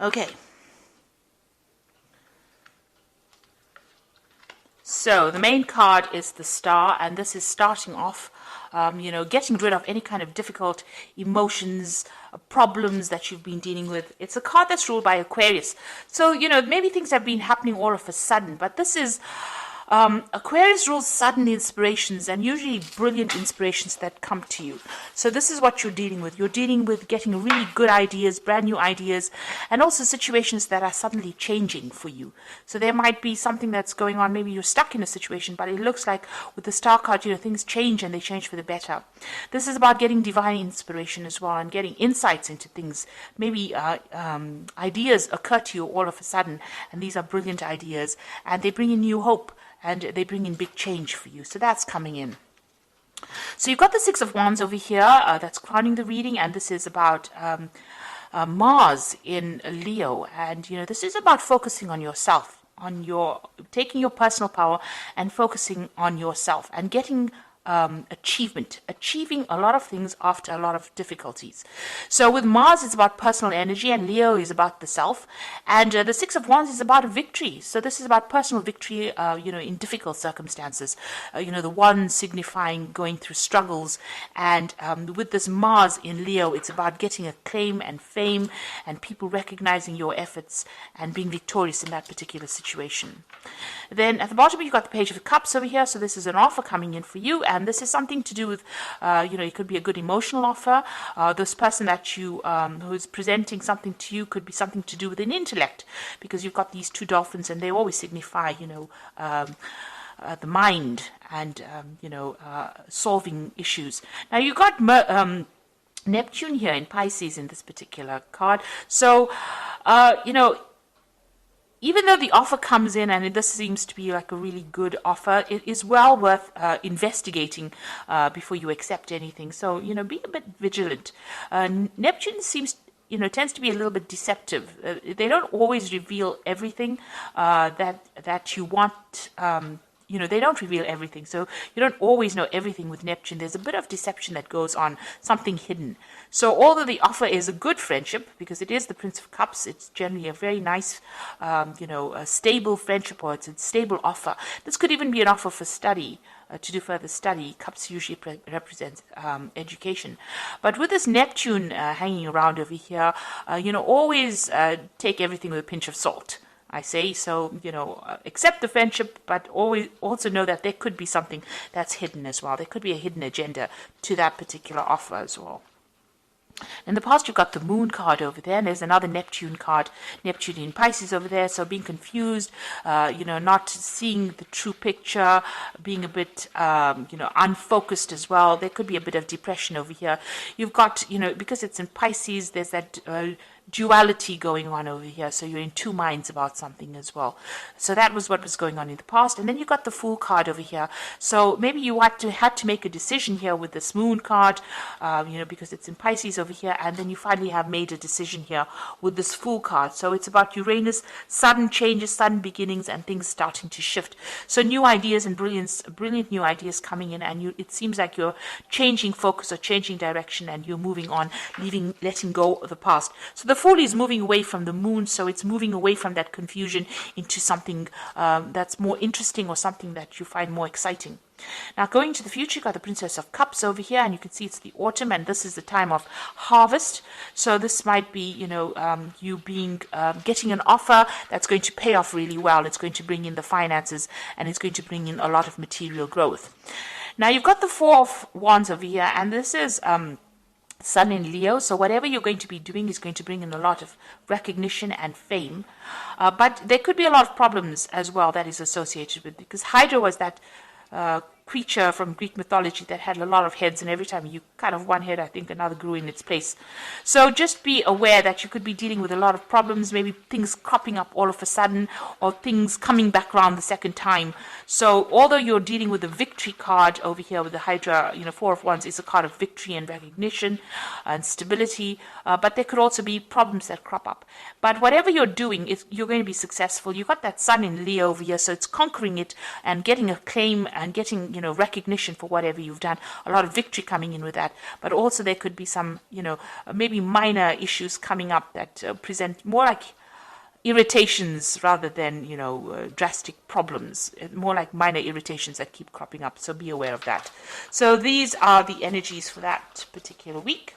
Okay. So the main card is the Star, and this is starting off, getting rid of any kind of difficult emotions, problems that you've been dealing with. It's a card that's ruled by Aquarius. So, maybe things have been happening all of a sudden, but this is Aquarius rules sudden inspirations and usually brilliant inspirations that come to you. So this is what you're dealing with. You're dealing with getting really good ideas, brand new ideas, and also situations that are suddenly changing for you. So there might be something that's going on. Maybe you're stuck in a situation, but it looks like with the Star card, things change and they change for the better. This is about getting divine inspiration as well and getting insights into things. Maybe ideas occur to you all of a sudden, and these are brilliant ideas, and they bring in new hope. And they bring in big change for you. So that's coming in. So you've got the Six of Wands over here. That's crowning the reading. And this is about Mars in Leo. And, this is about focusing on yourself, taking your personal power and focusing on yourself and getting achieving a lot of things after a lot of difficulties. So with Mars, it's about personal energy, and Leo is about the self, and the Six of Wands is about victory. So this is about personal victory, in difficult circumstances. The one signifying going through struggles, and with this Mars in Leo, it's about getting acclaim and fame, and people recognizing your efforts and being victorious in that particular situation. Then at the bottom, you've got the Page of Cups over here. So this is an offer coming in for you. And this is something to do with, it could be a good emotional offer. This person that you, who is presenting something to you could be something to do with an intellect, because you've got these two dolphins and they always signify, the mind and, solving issues. Now you've got Neptune here in Pisces in this particular card. So, even though the offer comes in, and this seems to be like a really good offer, it is well worth investigating before you accept anything. So, be a bit vigilant. Neptune tends to be a little bit deceptive. They don't always reveal everything that you want. They don't reveal everything. So you don't always know everything with Neptune. There's a bit of deception that goes on, something hidden. So although the offer is a good friendship, because it is the Prince of Cups, it's generally a very nice, a stable friendship, or it's a stable offer. This could even be an offer for study, to do further study. Cups usually represents education. But with this Neptune hanging around over here, always take everything with a pinch of salt, I say. So, accept the friendship, but always also know that there could be something that's hidden as well. There could be a hidden agenda to that particular offer as well. In the past, you've got the Moon card over there, and there's another Neptune card, Neptune in Pisces over there. So being confused, not seeing the true picture, being a bit, unfocused as well. There could be a bit of depression over here. You've got, because it's in Pisces, there's that duality going on over here. So you're in two minds about something as well. So that was what was going on in the past. And then you got the Fool card over here. So maybe you had to make a decision here with this Moon card, because it's in Pisces over here. And then you finally have made a decision here with this Fool card. So it's about Uranus, sudden changes, sudden beginnings, and things starting to shift. So new ideas and brilliant new ideas coming in, and it seems like you're changing focus or changing direction, and you're moving on, letting go of the past. So the Fool is moving away from the Moon, so it's moving away from that confusion into something that's more interesting, or something that you find more exciting. Now, going to the future, you've got the Princess of Cups over here, and you can see it's the autumn, and this is the time of harvest. So this might be, you getting an offer that's going to pay off really well. It's going to bring in the finances, and it's going to bring in a lot of material growth. Now, you've got the Four of Wands over here, and this is Sun in Leo, so whatever you're going to be doing is going to bring in a lot of recognition and fame. But there could be a lot of problems as well that is associated with, because Hydra was that creature from Greek mythology that had a lot of heads, and every time you cut off one head, I think another grew in its place. So just be aware that you could be dealing with a lot of problems, maybe things cropping up all of a sudden, or things coming back around the second time. So although you're dealing with the victory card over here with the Hydra, Four of Wands is a card of victory and recognition and stability, but there could also be problems that crop up. But whatever you're doing, you're going to be successful. You've got that Sun in Leo over here, so it's conquering it and getting acclaim and getting recognition for whatever you've done, a lot of victory coming in with that. But also there could be some, maybe minor issues coming up that present more like irritations rather than, drastic problems, more like minor irritations that keep cropping up. So be aware of that. So these are the energies for that particular week.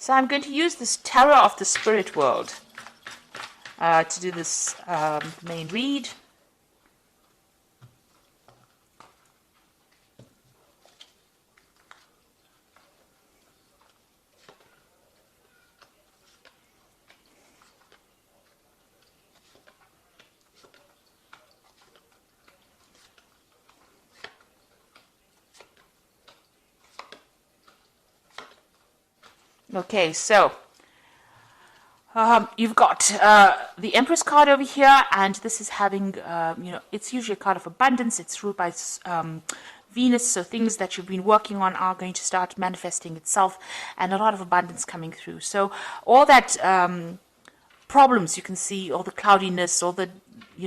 So I'm going to use this Tarot of the Spirit World to do this main read. Okay, so you've got the Empress card over here, and this is having, it's usually a card of abundance. It's ruled by Venus, so things that you've been working on are going to start manifesting itself, and a lot of abundance coming through. So all that problems you can see, all the cloudiness, all the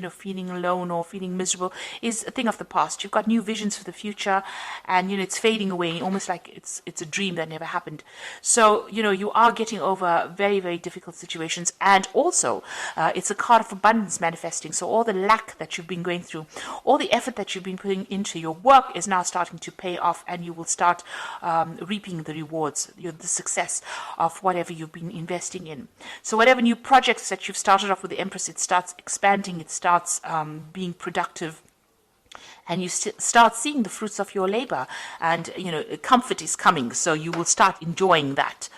feeling alone or feeling miserable is a thing of the past. You've got new visions for the future, and it's fading away, almost like it's a dream that never happened. So you are getting over very, very difficult situations, and also it's a card of abundance manifesting. So all the lack that you've been going through, all the effort that you've been putting into your work is now starting to pay off, and you will start reaping the rewards, the success of whatever you've been investing in. So whatever new projects that you've started off with the Empress, it starts expanding, it starts being productive, and you start seeing the fruits of your labor, and comfort is coming, so you will start enjoying that,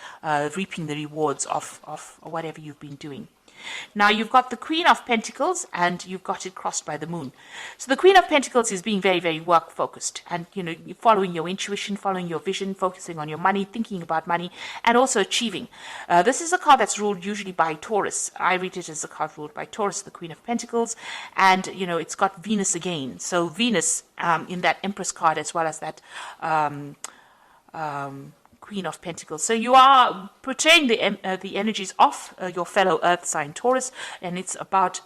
reaping the rewards of whatever you've been doing. Now you've got the Queen of Pentacles, and you've got it crossed by the Moon. So the Queen of Pentacles is being very, very work focused, and following your intuition, following your vision, focusing on your money, thinking about money, and also achieving. This is a card that's ruled usually by Taurus. I read it as a card ruled by Taurus, the Queen of Pentacles, and it's got Venus again. So Venus in that Empress card, as well as that Queen of Pentacles. So you are portraying the energies of your fellow Earth sign Taurus, and it's about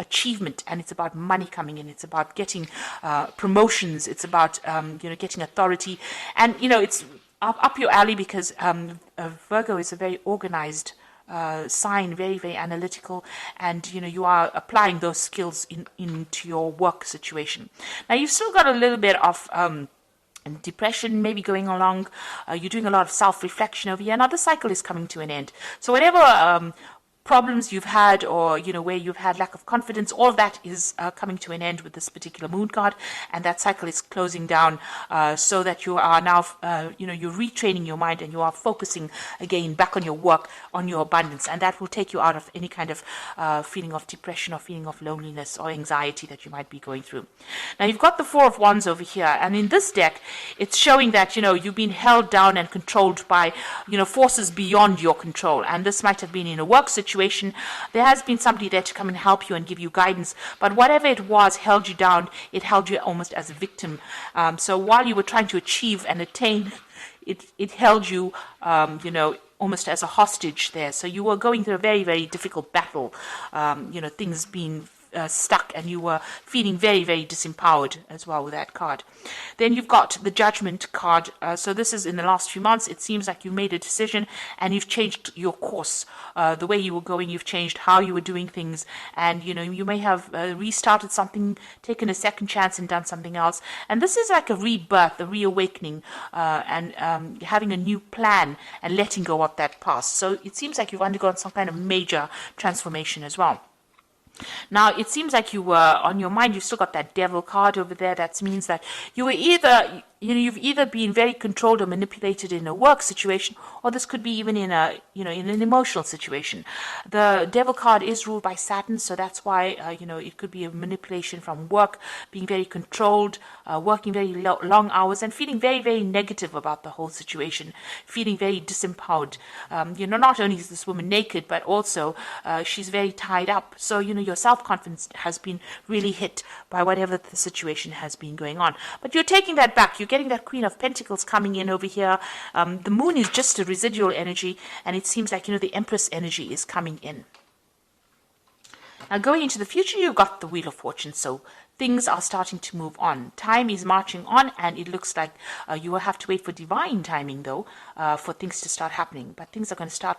achievement, and it's about money coming in. It's about getting promotions. It's about getting authority, and it's up your alley, because Virgo is a very organized sign, very, very analytical, and you are applying those skills into your work situation. Now you've still got a little bit of and depression maybe going along. You're doing a lot of self-reflection over here. Now the cycle is coming to an end. So whatever problems you've had, or where you've had lack of confidence, all of that is coming to an end with this particular Moon card, and that cycle is closing down, so that you are now you're retraining your mind, and you are focusing again back on your work, on your abundance, and that will take you out of any kind of feeling of depression or feeling of loneliness or anxiety that you might be going through. Now you've got the Four of Wands over here, and in this deck it's showing that you've been held down and controlled by forces beyond your control, and this might have been in a work situation. There has been somebody there to come and help you and give you guidance, but whatever it was held you down. It held you almost as a victim. So while you were trying to achieve and attain, it held you, almost as a hostage there. So you were going through a very, very difficult battle, things being stuck, and you were feeling very, very disempowered as well with that card. Then you've got the Judgment card. So this is in the last few months. It seems like you made a decision, and you've changed your course. The way you were going, you've changed how you were doing things, and you may have restarted something, taken a second chance, and done something else. And this is like a rebirth, a reawakening, and having a new plan and letting go of that past. So it seems like you've undergone some kind of major transformation as well. Now, it seems like you were, on your mind, you've still got that Devil card over there. That means that you were either, you've either been very controlled or manipulated in a work situation, or this could be even in a, in an emotional situation. The Devil card is ruled by Saturn, so that's why, it could be a manipulation from work, being very controlled, working very long hours, and feeling very, very negative about the whole situation, feeling very disempowered. Not only is this woman naked, but also she's very tied up. So, your self-confidence has been really hit by whatever the situation has been going on. But you're taking that back. You're getting that Queen of Pentacles coming in over here. The moon is just a residual energy, and it seems like, the Empress energy is coming in. Now, going into the future, you've got the Wheel of Fortune, so things are starting to move on. Time is marching on, and it looks like you will have to wait for divine timing, though, for things to start happening. But things are going to start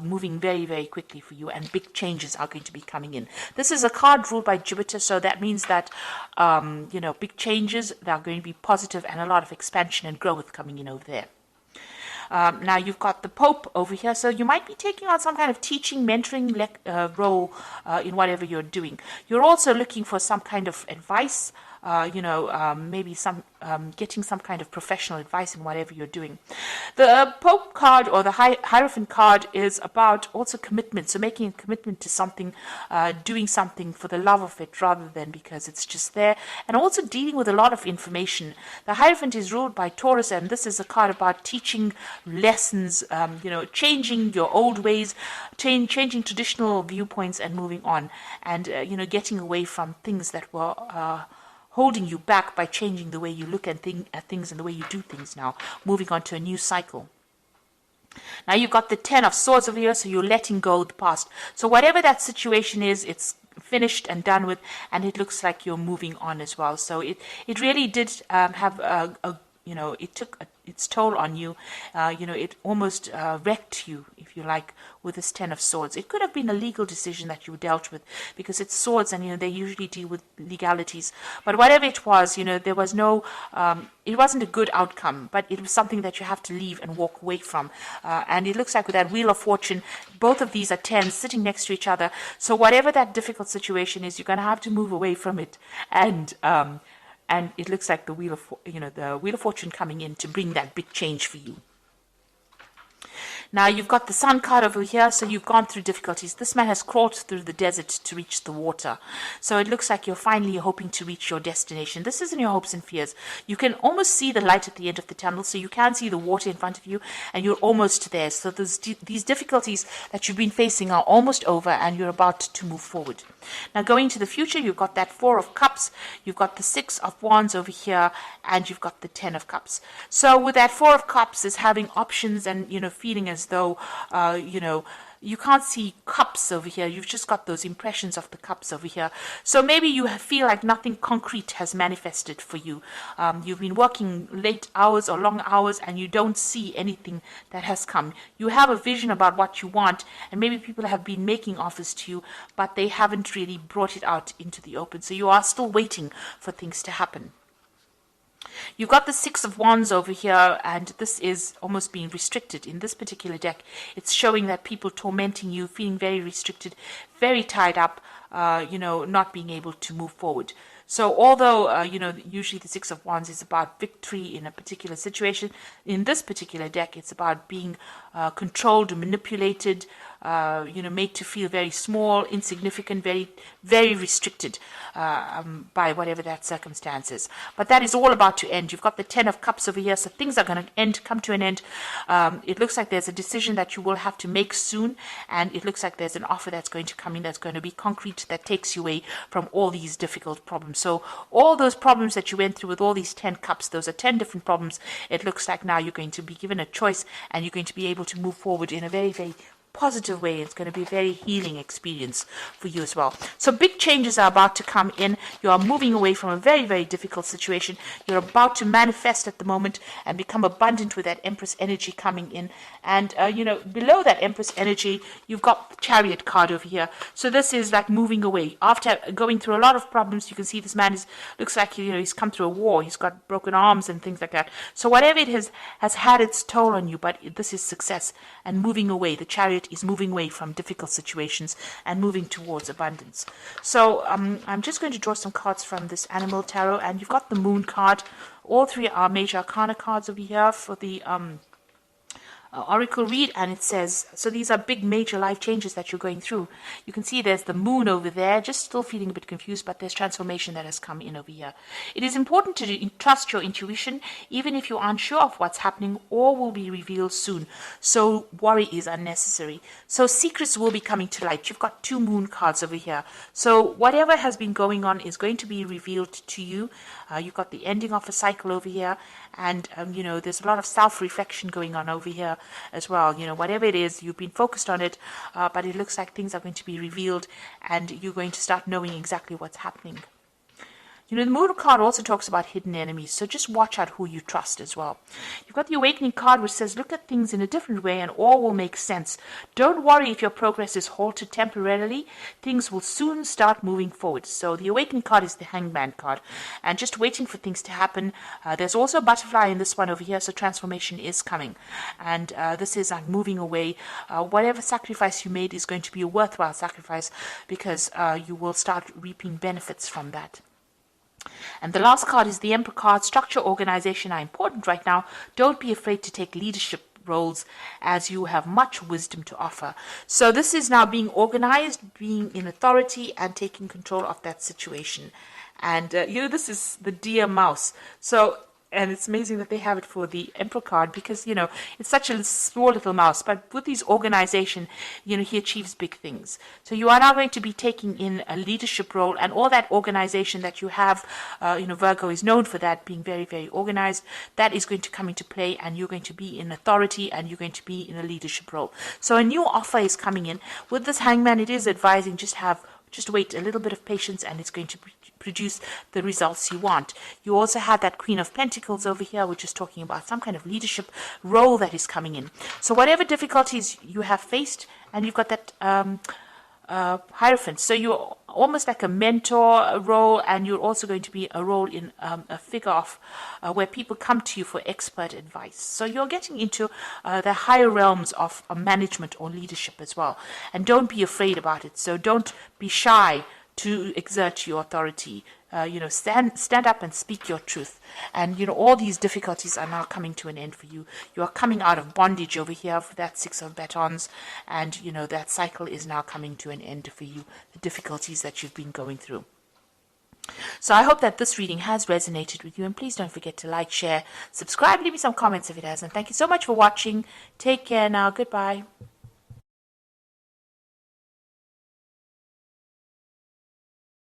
moving very, very quickly for you, and big changes are going to be coming in. This is a card ruled by Jupiter, so that means that, big changes, they are going to be positive, and a lot of expansion and growth coming in over there. Now you've got the Pope over here, so you might be taking on some kind of teaching, mentoring role in whatever you're doing. You're also looking for some kind of advice, maybe getting some kind of professional advice in whatever you're doing. The Pope card, or the Hierophant card, is about also commitment, so making a commitment to something, doing something for the love of it rather than because it's just there, and also dealing with a lot of information. The Hierophant is ruled by Taurus, and this is a card about teaching lessons, changing your old ways, changing traditional viewpoints and moving on, and getting away from things that were holding you back by changing the way you look at things and the way you do things now, moving on to a new cycle. Now you've got the Ten of Swords over here, so you're letting go of the past. So whatever that situation is, it's finished and done with, and it looks like you're moving on as well. So it really did have it took its toll on you. It almost wrecked you, if you like, with this Ten of Swords. It could have been a legal decision that you dealt with, because it's swords, and they usually deal with legalities. But whatever it was, there was no, it wasn't a good outcome, but it was something that you have to leave and walk away from. And it looks like with that Wheel of Fortune, both of these are tens sitting next to each other. So whatever that difficult situation is, you're going to have to move away from it. And it looks like the Wheel of Fortune coming in to bring that big change for you. Now you've got the Sun card over here, so you've gone through difficulties. This man has crawled through the desert to reach the water. So it looks like you're finally hoping to reach your destination. This isn't your hopes and fears. You can almost see the light at the end of the tunnel, so you can see the water in front of you, and you're almost there. So these difficulties that you've been facing are almost over, and you're about to move forward. Now going to the future, you've got that Four of Cups, you've got the Six of Wands over here, and you've got the Ten of Cups. So with that Four of Cups is having options and, feeling as though, you can't see cups over here. You've just got those impressions of the cups over here. So maybe you feel like nothing concrete has manifested for you. You've been working late hours or long hours, and you don't see anything that has come. You have a vision about what you want, and maybe people have been making offers to you, but they haven't really brought it out into the open. So you are still waiting for things to happen. You've got the Six of Wands over here, and this is almost being restricted. In this particular deck, it's showing that people tormenting you, feeling very restricted, very tied up, not being able to move forward. So although, usually the Six of Wands is about victory in a particular situation, in this particular deck, it's about being controlled, manipulated, made to feel very small, insignificant, very, very restricted by whatever that circumstance is. But that is all about to end. You've got the Ten of Cups over here, so things are going to come to an end. It looks like there's a decision that you will have to make soon, and it looks like there's an offer that's going to come in that's going to be concrete, that takes you away from all these difficult problems. So all those problems that you went through with all these 10 cups, those are 10 different problems. It looks like now you're going to be given a choice, and you're going to be able to move forward in a very, very positive way. It's going to be a very healing experience for you as well. So big changes are about to come in. You are moving away from a very, very difficult situation. You're about to manifest at the moment and become abundant with that Empress energy coming in. And, below that Empress energy, you've got the Chariot card over here. So this is like moving away. After going through a lot of problems, you can see this man looks like, he's come through a war. He's got broken arms and things like that. So whatever it has had its toll on you, but this is success and moving away. The Chariot is moving away from difficult situations and moving towards abundance. So I'm just going to draw some cards from this Animal Tarot, and you've got the Moon card. All three are major arcana cards over here for the oracle read, and it says, so these are big major life changes that you're going through. You can see there's the moon over there, just still feeling a bit confused, but there's transformation that has come in over here. It is important to trust your intuition, even if you aren't sure of what's happening or will be revealed soon. So worry is unnecessary. So secrets will be coming to light. You've got 2 moon cards over here. So whatever has been going on is going to be revealed to you. You've got the ending of a cycle over here, and there's a lot of self-reflection going on over here as well. Whatever it is, you've been focused on it, but it looks like things are going to be revealed, and you're going to start knowing exactly what's happening. The Moon card also talks about hidden enemies, so just watch out who you trust as well. You've got the Awakening card, which says, look at things in a different way and all will make sense. Don't worry if your progress is halted temporarily. Things will soon start moving forward. So the Awakening card is the Hangman card, and just waiting for things to happen. There's also a butterfly in this one over here, so transformation is coming. And this is like moving away. Whatever sacrifice you made is going to be a worthwhile sacrifice, because you will start reaping benefits from that. And the last card is the Emperor card. Structure, organization are important right now. Don't be afraid to take leadership roles, as you have much wisdom to offer. So this is now being organized, being in authority, and taking control of that situation. And this is the deer mouse. And it's amazing that they have it for the Emperor card, because, it's such a small little mouse. But with his organization, he achieves big things. So you are now going to be taking in a leadership role, and all that organization that you have, Virgo is known for that, being very, very organized. That is going to come into play, and you're going to be in authority, and you're going to be in a leadership role. So a new offer is coming in. With this Hangman, it is advising just wait a little bit of patience, and it's going to produce the results you want. You also have that Queen of Pentacles over here, which is talking about some kind of leadership role that is coming in. So whatever difficulties you have faced, and you've got that Hierophant. So you're almost like a mentor role, and you're also going to be a role in a figure of where people come to you for expert advice. So you're getting into the higher realms of management or leadership as well. And don't be afraid about it. So don't be shy to exert your authority. Stand up and speak your truth. And, all these difficulties are now coming to an end for you. You are coming out of bondage over here for that 6 of batons. And, that cycle is now coming to an end for you, the difficulties that you've been going through. So I hope that this reading has resonated with you. And please don't forget to like, share, subscribe, leave me some comments if it has. And thank you so much for watching. Take care now. Goodbye.